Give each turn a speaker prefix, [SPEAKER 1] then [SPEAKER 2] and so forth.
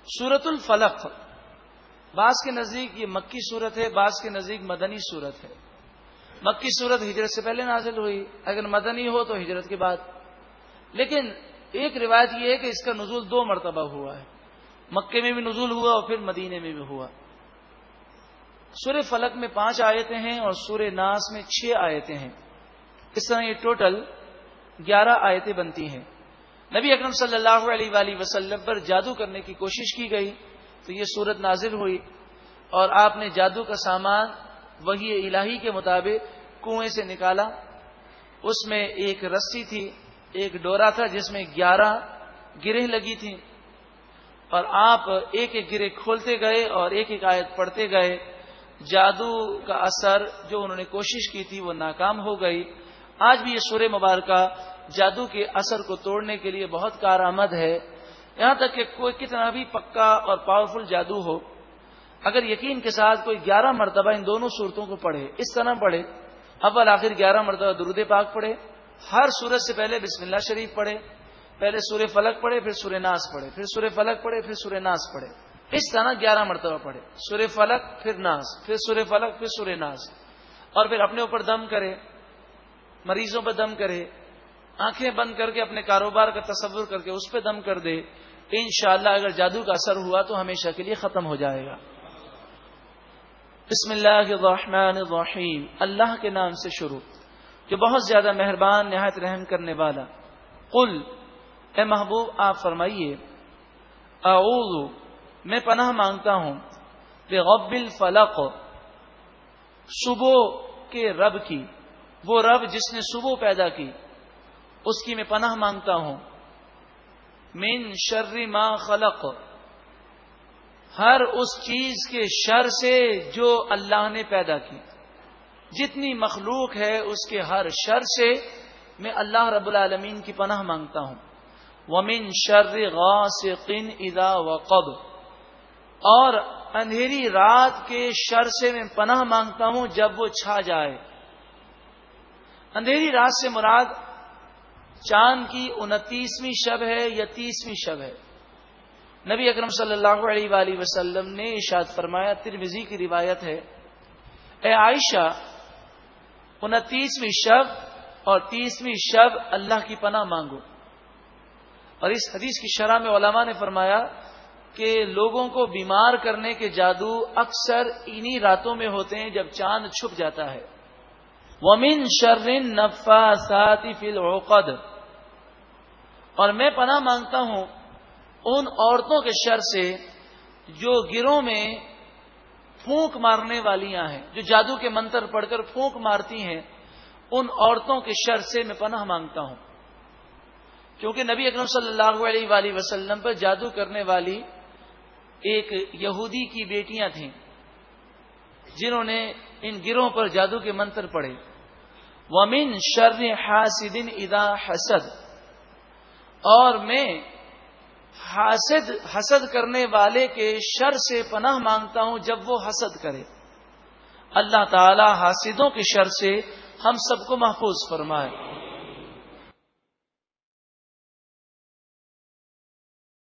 [SPEAKER 1] سورت الفلق بعض کے نزدیک یہ مکی صورت ہے، بعض کے نزدیک مدنی صورت ہے۔ مکی صورت ہجرت سے پہلے نازل ہوئی، اگر مدنی ہو تو ہجرت کے بعد۔ لیکن ایک روایت یہ ہے کہ اس کا نزول 2 مرتبہ ہوا ہے، مکے میں بھی نزول ہوا اور پھر مدینے میں بھی ہوا۔ سورہ فلق میں 5 آیتیں ہیں اور سورہ ناس میں 6 آیتیں ہیں، اس طرح یہ ٹوٹل 11 آیتیں بنتی ہیں۔ نبی اکرم صلی اللہ علیہ وآلہ وسلم پر جادو کرنے کی کوشش کی گئی تو یہ سورت نازل ہوئی، اور آپ نے جادو کا سامان وحی الہی کے مطابق کنویں سے نکالا۔ اس میں ایک رسی تھی، ایک ڈورا تھا جس میں 11 گرہ لگی تھیں، اور آپ ایک ایک گرہ کھولتے گئے اور ایک ایک آیت پڑھتے گئے۔ جادو کا اثر جو انہوں نے کوشش کی تھی وہ ناکام ہو گئی۔ آج بھی یہ سورہ مبارکہ جادو کے اثر کو توڑنے کے لیے بہت کارآمد ہے، یہاں تک کہ کوئی کتنا بھی پکا اور پاورفل جادو ہو، اگر یقین کے ساتھ کوئی 11 مرتبہ ان دونوں صورتوں کو پڑھے، اس طرح پڑھے، اول آخر 11 مرتبہ درود پاک پڑھے، ہر سورت سے پہلے بسم اللہ شریف پڑھے، پہلے سورہ فلق پڑھے، پھر سورہ ناس پڑھے، پھر سورہ فلق پڑھے، پھر سورہ ناس پڑھے، اس طرح 11 مرتبہ پڑھے، سورہ فلق پھر ناس، پھر سورہ فلق پھر سورہ ناس، اور پھر اپنے اوپر دم کرے، مریضوں پہ دم کرے، آنکھیں بند کر کے اپنے کاروبار کا تصور کر کے اس پہ دم کر دے، انشاءاللہ اگر جادو کا اثر ہوا تو ہمیشہ کے لیے ختم ہو جائے گا۔ بسم اللہ الرحمن الرحیم، اللہ کے نام سے شروع جو بہت زیادہ مہربان نہایت رحم کرنے والا۔ قل، اے محبوب آپ فرمائیے، اعوذ، میں پناہ مانگتا ہوں، برب الفلق، صبح کے رب کی، وہ رب جس نے صبح پیدا کی اس کی میں پناہ مانگتا ہوں۔ من شر ما خلق، ہر اس چیز کے شر سے جو اللہ نے پیدا کی، جتنی مخلوق ہے اس کے ہر شر سے میں اللہ رب العالمین کی پناہ مانگتا ہوں۔ ومن شر غاسق اذا وقب، اور اندھیری رات کے شر سے میں پناہ مانگتا ہوں جب وہ چھا جائے۔ اندھیری رات سے مراد چاند کی 29ویں شب ہے یا 30ویں شب ہے۔ نبی اکرم صلی اللہ علیہ وآلہ وسلم نے ارشاد فرمایا، ترمذی کی روایت ہے، اے عائشہ، 29ویں شب اور 30ویں شب اللہ کی پناہ مانگو۔ اور اس حدیث کی شرح میں علماء نے فرمایا کہ لوگوں کو بیمار کرنے کے جادو اکثر انہی راتوں میں ہوتے ہیں جب چاند چھپ جاتا ہے۔ وَمِن شَرِّ النَّفَّاثَاتِ فِي الْعُقَدِ، اور میں پناہ مانگتا ہوں ان عورتوں کے شر سے جو گروں میں پھونک مارنے والیاں ہیں، جو جادو کے منتر پڑھ کر پھونک مارتی ہیں، ان عورتوں کے شر سے میں پناہ مانگتا ہوں۔ کیونکہ نبی اکرم صلی اللہ علیہ وآلہ وسلم پر جادو کرنے والی ایک یہودی کی بیٹیاں تھیں جنہوں نے ان گروہوں پر جادو کے منتر پڑھے۔ وَمِن شَرِّ حَاسِدٍ إِذَا حَسَدَ، اور میں حسد کرنے والے کے شر سے پناہ مانگتا ہوں جب وہ حسد کرے۔ اللہ تعالی حاسدوں کے شر سے ہم سب کو محفوظ فرمائے۔